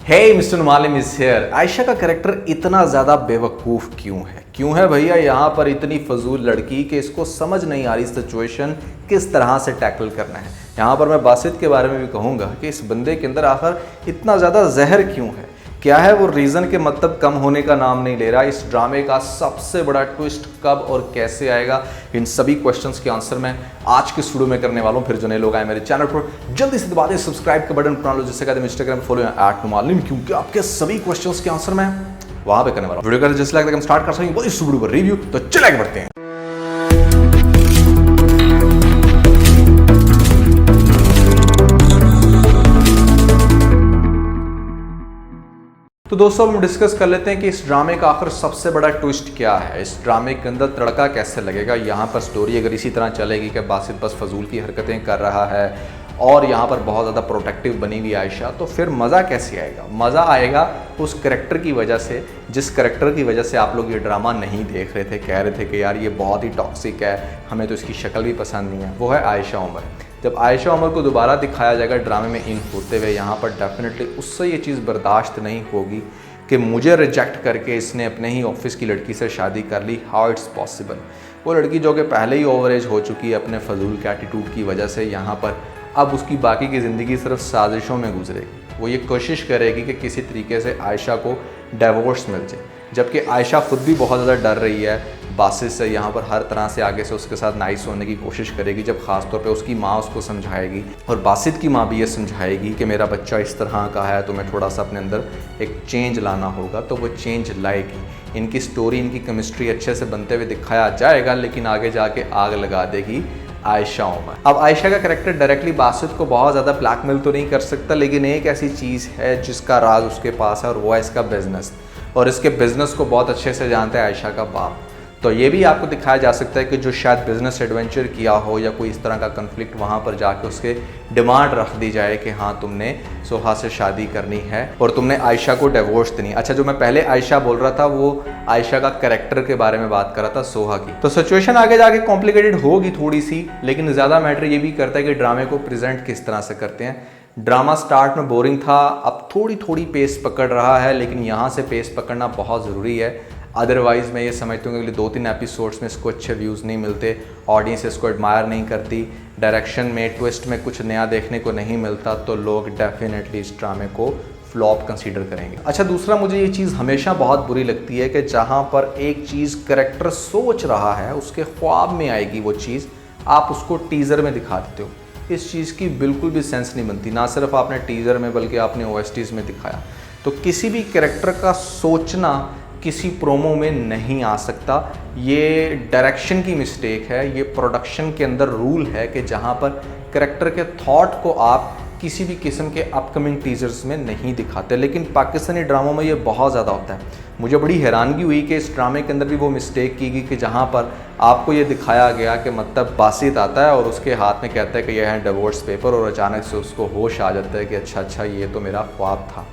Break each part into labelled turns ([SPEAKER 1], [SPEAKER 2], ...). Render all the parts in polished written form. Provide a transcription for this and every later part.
[SPEAKER 1] Hey mister Malim is here. Aisha का character इतना ज़्यादा बेवकूफ़ क्यों है भैया यहाँ पर इतनी फजूल लड़की कि इसको समझ नहीं आ रही सिचुएशन किस तरह से टैकल करना है। यहाँ पर मैं बासित के बारे में भी कहूँगा कि इस बंदे के अंदर आखिर इतना ज़्यादा जहर क्यों है, क्या है वो रीज़न के मतलब कम होने का नाम नहीं ले रहा। इस ड्रामे का सबसे बड़ा ट्विस्ट कब और कैसे आएगा, इन सभी क्वेश्चंस के आंसर मैं आज के वीडियो में करने वाला हूँ। फिर जो नए लोग आए मेरे चैनल पर जल्दी से दबा दें सब्सक्राइब का बटन, बना लो जिससे कहते हैं इंस्टाग्राम पर फॉलो @नुमालिम, क्योंकि आपके सभी क्वेश्चंस के आंसर मैं वहां पे करने वाला हूँ। वीडियो का जैसे लगता है हम स्टार्ट कर सकेंगे इस वीडियो पर रिव्यू, तो चले आगे बढ़ते हैं। तो दोस्तों हम डिस्कस कर लेते हैं कि इस ड्रामे का आखिर सबसे बड़ा ट्विस्ट क्या है, इस ड्रामे के अंदर तड़का कैसे लगेगा। यहाँ पर स्टोरी अगर इसी तरह चलेगी कि बासित बस फजूल की हरकतें कर रहा है और यहाँ पर बहुत ज़्यादा प्रोटेक्टिव बनी हुई आयशा, तो फिर मज़ा कैसे आएगा। मज़ा आएगा उस करैक्टर की वजह से जिस करैक्टर की वजह से आप लोग ये ड्रामा नहीं देख रहे थे, कह रहे थे कि यार ये बहुत ही टॉक्सिक है, हमें तो इसकी शक्ल भी पसंद नहीं है। वो है आयशा उमर। जब आयशा उमर को दोबारा दिखाया जाएगा ड्रामे में इन होते हुए, यहाँ पर डेफिनेटली उससे ये चीज़ बर्दाश्त नहीं होगी कि मुझे रिजेक्ट करके इसने अपने ही ऑफिस की लड़की से शादी कर ली। How it's possible. वो लड़की जो कि पहले ही ओवर एज हो चुकी है अपने फजूल के एटीट्यूड की वजह से, यहाँ पर अब उसकी बाकी की ज़िंदगी सिर्फ साजिशों में गुजरेगी। वो ये कोशिश करेगी कि किसी तरीके से आयशा को डिवोर्स मिल जाए, जबकि आयशा खुद भी बहुत ज़्यादा डर रही है बासित से। यहाँ पर हर तरह से आगे से उसके साथ नाइस होने की कोशिश करेगी, जब ख़ास तौर पे उसकी माँ उसको समझाएगी और बासित की माँ भी ये समझाएगी कि मेरा बच्चा इस तरह का है, तो मैं थोड़ा सा अपने अंदर एक चेंज लाना होगा, तो वो चेंज लाएगी। इनकी स्टोरी, इनकी केमिस्ट्री अच्छे से बनते हुए दिखाया जाएगा, लेकिन आगे जाके आग लगा देगी आयशा उमर। अब आयशा का कैरेक्टर डायरेक्टली बासित को बहुत ज़्यादा ब्लैकमेल तो नहीं कर सकता, लेकिन एक ऐसी चीज़ है जिसका राज उसके पास है और वो है इसका बिजनेस, और इसके बिजनेस को बहुत अच्छे से जानता है आयशा का बाप। तो ये भी आपको दिखाया जा सकता है कि जो शायद बिजनेस एडवेंचर किया हो या कोई इस तरह का कन्फ्लिक्ट, वहाँ पर जाके उसके डिमांड रख दी जाए कि हाँ तुमने सोहा से शादी करनी है और तुमने आयशा को डिवोर्स देनी। अच्छा, जो मैं पहले आयशा बोल रहा था वो आयशा का कैरेक्टर के बारे में बात कर रहा था, सोहा की। तो सिचुएशन आगे जाके कॉम्प्लिकेटेड होगी थोड़ी सी, लेकिन ज़्यादा मैटर ये भी करता है कि ड्रामे को प्रेजेंट किस तरह से करते हैं। ड्रामा स्टार्ट में बोरिंग था, अब थोड़ी थोड़ी पेस पकड़ रहा है, लेकिन यहाँ से पेस पकड़ना बहुत ज़रूरी है। अदरवाइज़ मैं ये समझता हूँ कि अगले 2-3 एपिसोड्स में इसको अच्छे व्यूज़ नहीं मिलते, ऑडियंस इसको एडमायर नहीं करती, डायरेक्शन में ट्विस्ट में कुछ नया देखने को नहीं मिलता, तो लोग डेफिनेटली इस ड्रामे को फ्लॉप कंसीडर करेंगे। अच्छा, दूसरा मुझे ये चीज़ हमेशा बहुत बुरी लगती है कि जहाँ पर एक चीज़ कैरेक्टर सोच रहा है, उसके ख्वाब में आएगी वो चीज़, आप उसको टीज़र में दिखा देते हो। इस चीज़ की बिल्कुल भी सेंस नहीं बनती, ना सिर्फ आपने टीज़र में बल्कि आपने OSTs में दिखाया। तो किसी भी कैरेक्टर का सोचना किसी प्रोमो में नहीं आ सकता, ये डायरेक्शन की मिस्टेक है, ये प्रोडक्शन के अंदर रूल है कि जहाँ पर कैरेक्टर के थॉट को आप किसी भी किस्म के अपकमिंग टीजर्स में नहीं दिखाते, लेकिन पाकिस्तानी ड्रामों में ये बहुत ज़्यादा होता है। मुझे बड़ी हैरानगी हुई कि इस ड्रामे के अंदर भी वो मिस्टेक की गई कि जहाँ पर आपको ये दिखाया गया कि मतलब बासित आता है और उसके हाथ में कहता है कि यह है डिवोर्स पेपर, और अचानक से उसको होश आ जाता है कि अच्छा ये तो मेरा ख्वाब था।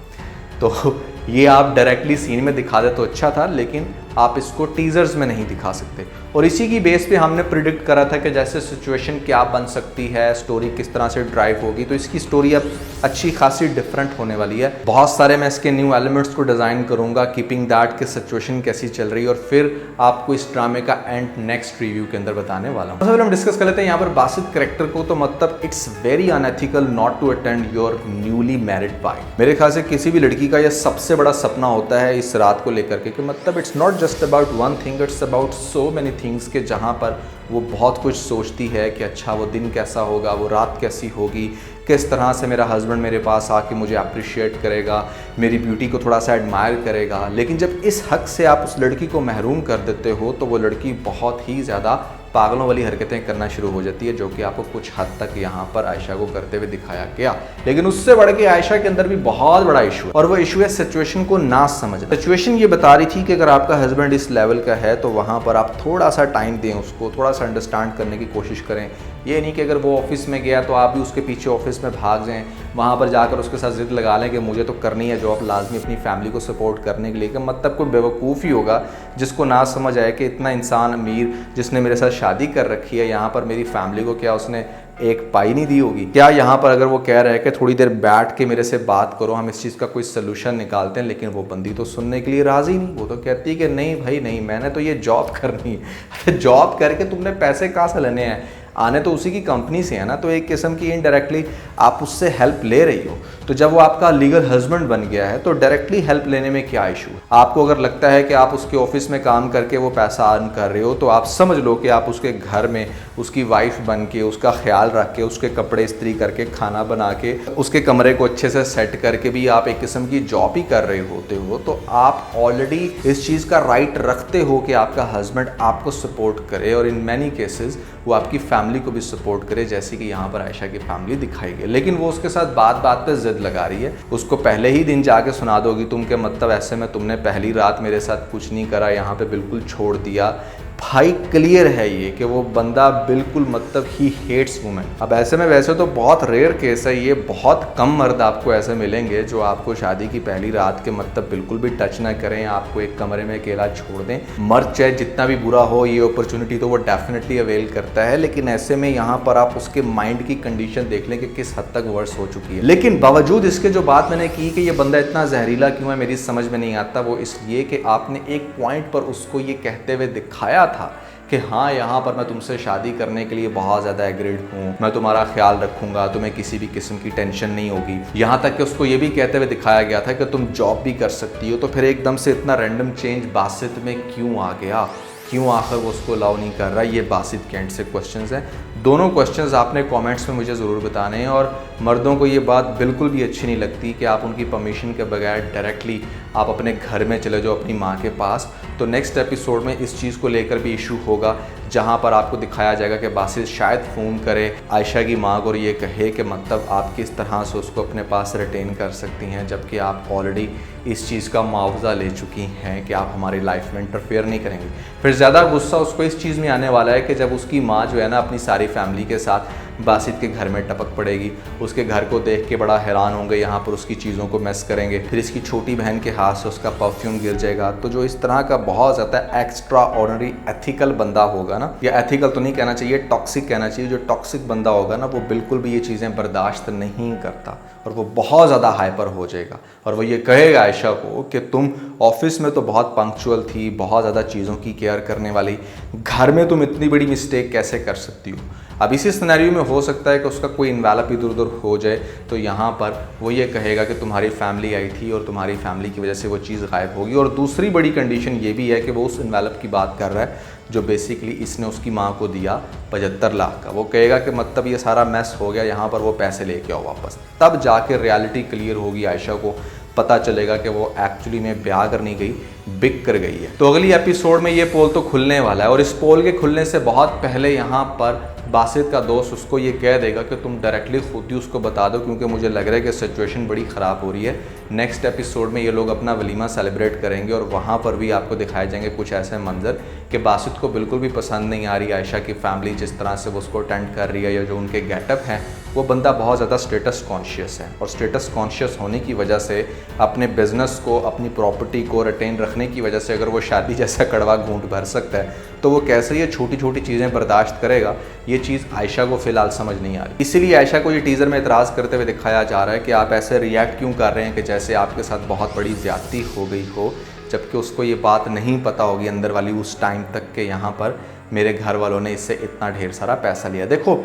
[SPEAKER 1] तो ये आप डायरेक्टली सीन में दिखा दे तो अच्छा था, लेकिन आप इसको टीजर्स में नहीं दिखा सकते। और इसी की बेस पे हमने प्रिडिक्ट करा था कि जैसे सिचुएशन क्या बन सकती है, स्टोरी किस तरह से ड्राइव होगी, तो इसकी स्टोरी अब अच्छी खासी डिफरेंट होने वाली है। बहुत सारे मैं इसके न्यू एलिमेंट्स को डिज़ाइन करूँगा, कीपिंग दैट कि सिचुएशन कैसी चल रही है, और फिर आपको इस ड्रामे का एंड नेक्स्ट रिव्यू के अंदर बताने वाला हूँ। सबसे हम डिस्कस कर लेते हैं यहाँ पर बासित कैरेक्टर को। तो मतलब it's very unethical not to attend your newly married wife. मेरे ख्याल से किसी भी लड़की का यह सबसे बड़ा सपना होता है इस रात को लेकर के, कि मतलब it's not just about one thing, it's about so many things, के जहाँ पर वो बहुत कुछ सोचती है कि अच्छा वो दिन कैसा होगा, वो रात कैसी होगी, किस तरह से मेरा हस्बैंड मेरे पास आके मुझे अप्रिशिएट करेगा, मेरी ब्यूटी को थोड़ा सा एडमायर करेगा। लेकिन जब इस हक से आप उस लड़की को महरूम कर देते हो, तो वो लड़की बहुत ही ज़्यादा पागलों वाली हरकतें करना शुरू हो जाती है, जो कि आपको कुछ हद तक यहाँ पर आयशा को करते हुए दिखाया गया। लेकिन उससे बढ़ के आयशा के अंदर भी बहुत बड़ा इशू है, और वो इशू है सिचुएशन को ना समझना। सिचुएशन ये बता रही थी कि अगर आपका हस्बैंड इस लेवल का है तो वहाँ पर आप थोड़ा सा टाइम दें उसको, थोड़ा सा अंडरस्टैंड करने की कोशिश करें। ये नहीं कि अगर वो ऑफिस में गया तो आप भी उसके पीछे ऑफिस में भाग जाएं, वहाँ पर जाकर उसके साथ ज़िद लगा लें कि मुझे तो करनी है जॉब लाजमी अपनी फैमिली को सपोर्ट करने के लिए। कि मतलब कोई बेवकूफ़ ही होगा जिसको ना समझ आए कि इतना इंसान अमीर जिसने मेरे साथ शादी कर रखी है, यहाँ पर मेरी फैमिली को क्या उसने एक पाई नहीं दी होगी क्या? यहाँ पर अगर वो कह रहा है कि थोड़ी देर बैठ के मेरे से बात करो, हम इस चीज़ का कोई सलूशन निकालते हैं, लेकिन वो बंदी तो सुनने के लिए राज़ी नहीं। वो तो कहती है कि नहीं भाई नहीं, मैंने तो ये जॉब करनी है। जॉब करके तुमने पैसे कहाँ से लेने हैं? आने तो उसी की कंपनी से है ना। तो एक किस्म की इनडायरेक्टली आप उससे हेल्प ले रही हो। तो जब वो आपका लीगल हस्बैंड बन गया है तो डायरेक्टली हेल्प लेने में क्या इशू है? आपको अगर लगता है कि आप उसके ऑफिस में काम करके वो पैसा अर्न कर रहे हो तो आप समझ लो कि आप उसके घर में उसकी वाइफ बन के, उसका ख्याल रख के, उसके कपड़े इस्त्री करके, खाना बना के, उसके कमरे को अच्छे से सेट करके भी आप एक किस्म की जॉब ही कर रहे होते हो। तो आप ऑलरेडी इस चीज़ का राइट रखते हो कि आपका हस्बैंड आपको सपोर्ट करे और इन मैनी केसेस वो आपकी फैमिली को भी सपोर्ट करे, जैसे कि यहाँ पर आयशा की फैमिली दिखाई गई। लेकिन वो उसके साथ बात बात पे जिद लगा रही है। उसको पहले ही दिन जाके सुना दोगी तुम के मतलब ऐसे में तुमने पहली रात मेरे साथ कुछ नहीं करा, यहाँ पे बिल्कुल छोड़ दिया। भाई क्लियर है ये कि वो बंदा बिल्कुल मतलब ही हेट्स वुमेन। अब ऐसे में वैसे तो बहुत रेयर केस है ये, बहुत कम मर्द आपको ऐसे मिलेंगे जो आपको शादी की पहली रात के मतलब बिल्कुल भी टच ना करें, आपको एक कमरे में अकेला छोड़ दें। मर्द चाहे जितना भी बुरा हो, ये अपॉर्चुनिटी तो वो डेफिनेटली अवेल करता है। लेकिन ऐसे में यहाँ पर आप उसके माइंड की कंडीशन देख लें कि किस हद तक वर्स हो चुकी है। लेकिन बावजूद इसके जो बात मैंने की कि ये बंदा इतना जहरीला क्यों है मेरी समझ में नहीं आता, वो इसलिए कि आपने एक पॉइंट पर उसको ये कहते हुए दिखाया था कि हाँ यहाँ पर मैं तुमसे शादी करने के लिए बहुत ज़्यादा एग्रीड हूँ, मैं तुम्हारा ख्याल रखूँगा, तुम्हें किसी भी किस्म की टेंशन नहीं होगी। यहाँ तक कि उसको ये भी कहते हुए दिखाया गया था कि तुम जॉब भी कर सकती हो। तो फिर एकदम से इतना रैंडम चेंज बासित में क्यों आ गया? क्यों आखिर वो उसको अलाउ नहीं कर रहा? ये बासित के एंड से क्वेश्चंस हैं। दोनों क्वेश्चंस आपने कमेंट्स में मुझे ज़रूर बताने हैं। और मर्दों को ये बात बिल्कुल भी अच्छी नहीं लगती कि आप उनकी परमिशन के बगैर डायरेक्टली आप अपने घर में चले जाओ अपनी माँ के पास। तो नेक्स्ट एपिसोड में इस चीज़ को लेकर भी इशू होगा, जहाँ पर आपको दिखाया जाएगा कि बासित शायद फ़ोन करे आयशा की माँ को और ये कहे कि मतलब आप किस तरह से उसको अपने पास रिटेन कर सकती हैं, जबकि आप ऑलरेडी इस चीज़ का मुआवजा ले चुकी हैं कि आप हमारी लाइफ में इंटरफेयर नहीं करेंगी। फिर ज़्यादा गुस्सा उसको इस चीज़ में आने वाला है कि जब उसकी माँ जो है ना अपनी सारी फैमिली के साथ बासित के घर में टपक पड़ेगी, उसके घर को देख के बड़ा हैरान होंगे, यहाँ पर उसकी चीज़ों को मैस करेंगे, फिर इसकी छोटी बहन के हाथ से उसका परफ्यूम गिर जाएगा। तो जो इस तरह का बहुत ज़्यादा एक्स्ट्रा ऑर्डिनरी एथिकल बंदा होगा ना, या एथिकल तो नहीं कहना चाहिए, टॉक्सिक कहना चाहिए, जो टॉक्सिक बंदा होगा ना वो बिल्कुल भी ये चीज़ें बर्दाश्त नहीं करता और वो बहुत ज़्यादा हाइपर हो जाएगा। और वो ये कहेगा आयशा को कि तुम ऑफिस में तो बहुत पंक्चुअल थी, बहुत ज़्यादा चीज़ों की केयर करने वाली, घर में तुम इतनी बड़ी मिस्टेक कैसे कर सकती हो? अब इसी सिनेरियो में हो सकता है कि उसका कोई इन्वेलप इधर उधर हो जाए, तो यहाँ पर वो ये कहेगा कि तुम्हारी फैमिली आई थी और तुम्हारी फैमिली की वजह से वो चीज़ गायब होगी। और दूसरी बड़ी कंडीशन ये भी है कि वो उस इन्वेलप की बात कर रहा है जो बेसिकली इसने उसकी माँ को दिया 75 लाख का। वो कहेगा कि मतलब ये सारा मैस हो गया, यहाँ पर वो पैसे लेके आओ वापस। तब जाके रियलिटी क्लियर होगी, आयशा को पता चलेगा कि वो एक्चुअली में ब्याह करनी गई, बिक कर गई है। तो अगली एपिसोड में ये पोल तो खुलने वाला है और इस पोल के खुलने से बहुत पहले यहाँ पर बासित का दोस्त उसको ये कह देगा कि तुम डायरेक्टली खुद ही उसको बता दो, क्योंकि मुझे लग रहा है कि सिचुएशन बड़ी ख़राब हो रही है। नेक्स्ट एपिसोड में ये लोग अपना वलीमा सेलिब्रेट करेंगे और वहाँ पर भी आपको दिखाए जाएंगे कुछ ऐसे मंजर कि बासित को बिल्कुल भी पसंद नहीं आ रही आयशा की फैमिली जिस तरह से वो उसको अटेंड कर रही है, या जो उनके गेटअप हैं। वो बंदा बहुत ज़्यादा स्टेटस कॉन्शियस है और स्टेटस कॉन्शियस होने की वजह से अपने बिजनेस को, अपनी प्रॉपर्टी को रिटेन रखने की वजह से अगर वो शादी जैसा कड़वा घूंट भर सकता है तो वो कैसे ये छोटी छोटी चीज़ें बर्दाश्त करेगा? ये चीज़ आयशा को फिलहाल समझ नहीं आ रही। इसीलिए आयशा को ये टीज़र में एतराज़ करते हुए दिखाया जा रहा है कि आप ऐसे रिएक्ट क्यों कर रहे हैं कि जैसे आपके साथ बहुत बड़ी ज़्यादती हो गई हो, जबकि उसको ये बात नहीं पता होगी अंदर वाली उस टाइम तक के यहाँ पर मेरे घर वालों ने इससे इतना ढेर सारा पैसा लिया। देखो,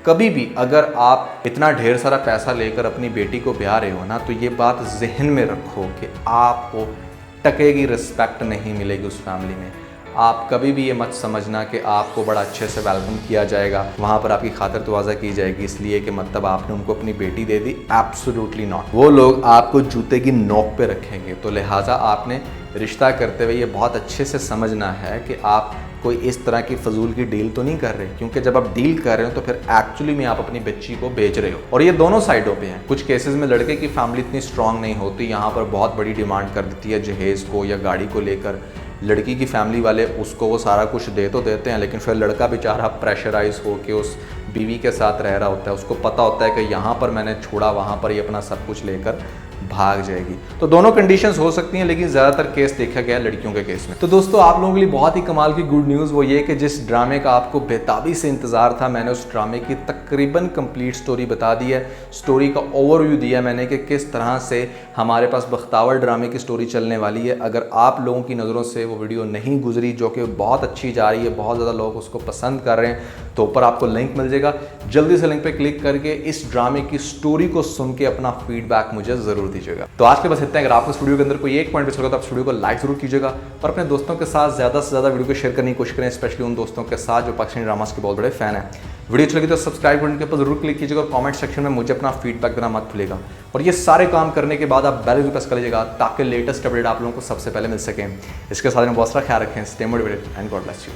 [SPEAKER 1] कभी भी अगर आप इतना ढेर सारा पैसा लेकर अपनी बेटी को ब्याह रहे हो ना, तो ये बात जहन में रखो कि आपको टके की रिस्पेक्ट नहीं मिलेगी उस फैमिली में। आप कभी भी ये मत समझना कि आपको बड़ा अच्छे से वेलकम किया जाएगा, वहाँ पर आपकी खातिर तवाज़ा की जाएगी इसलिए कि मतलब आपने उनको अपनी बेटी दे दी। Absolutely not. वो लोग आपको जूते की नोक पे रखेंगे। तो लिहाजा आपने रिश्ता करते हुए ये बहुत अच्छे से समझना है कि आप कोई इस तरह की फजूल की डील तो नहीं कर रहे, क्योंकि जब आप डील कर रहे हो तो फिर एक्चुअली में आप अपनी बच्ची को बेच रहे हो। और ये दोनों साइडों पे हैं। कुछ केसेस में लड़के की फैमिली इतनी स्ट्रांग नहीं होती, यहाँ पर बहुत बड़ी डिमांड कर देती है जहेज़ को या गाड़ी को लेकर। लड़की की फैमिली वाले उसको वो सारा कुछ दे तो देते हैं, लेकिन फिर लड़का बेचारा प्रेशराइज होकर उस बीवी के साथ रह रहा होता है, उसको पता होता है कि यहाँ पर मैंने छोड़ा, वहाँ पर ये अपना सब कुछ लेकर भाग जाएगी। तो दोनों कंडीशंस हो सकती हैं, लेकिन ज़्यादातर केस देखा गया है लड़कियों के केस में। तो दोस्तों आप लोगों के लिए बहुत ही कमाल की गुड न्यूज़ वो ये कि जिस ड्रामे का आपको बेताबी से इंतज़ार था, मैंने उस ड्रामे की तकरीबन कंप्लीट स्टोरी बता दी है। स्टोरी का ओवरव्यू दिया मैंने कि किस तरह से हमारे पास बख्तावर ड्रामे की स्टोरी चलने वाली है। अगर आप लोगों की नज़रों से वो वीडियो नहीं गुजरी, जो कि बहुत अच्छी जा रही है, बहुत ज़्यादा लोग उसको पसंद कर रहे हैं, तो ऊपर आपको लिंक मिल जाएगा, जल्दी से लिंक पे क्लिक करके इस ड्रामे की स्टोरी को सुन के अपना फीडबैक मुझे ज़रूर दीजिएगा। तो आज के बस इतना है। अगर आपको इस वीडियो के अंदर कोई एक पॉइंट अच्छा लगा तो आप इस वीडियो को लाइक जरूर कीजिएगा और अपने दोस्तों के साथ ज़्यादा से ज़्यादा वीडियो को शेयर करने की कोशिश करें, स्पेशली उन दोस्तों के साथ जो पाकिस्तानी ड्रामास के बहुत बड़े फैन हैं। वीडियो अच्छी लगी तो सब्सक्राइब बटन के ऊपर जरूर क्लिक कीजिएगा और कमेंट सेक्शन में मुझे अपना फीडबैक देना मत भूलिएगा। और ये सारे काम करने के बाद आप बेल आइकन प्रेस कर लीजिएगा ताकि लेटेस्ट अपडेट आप लोगों को सबसे पहले मिल सकें। इसके साथ में बहुत सारा ख्याल रखें। Stay motivated and God bless you.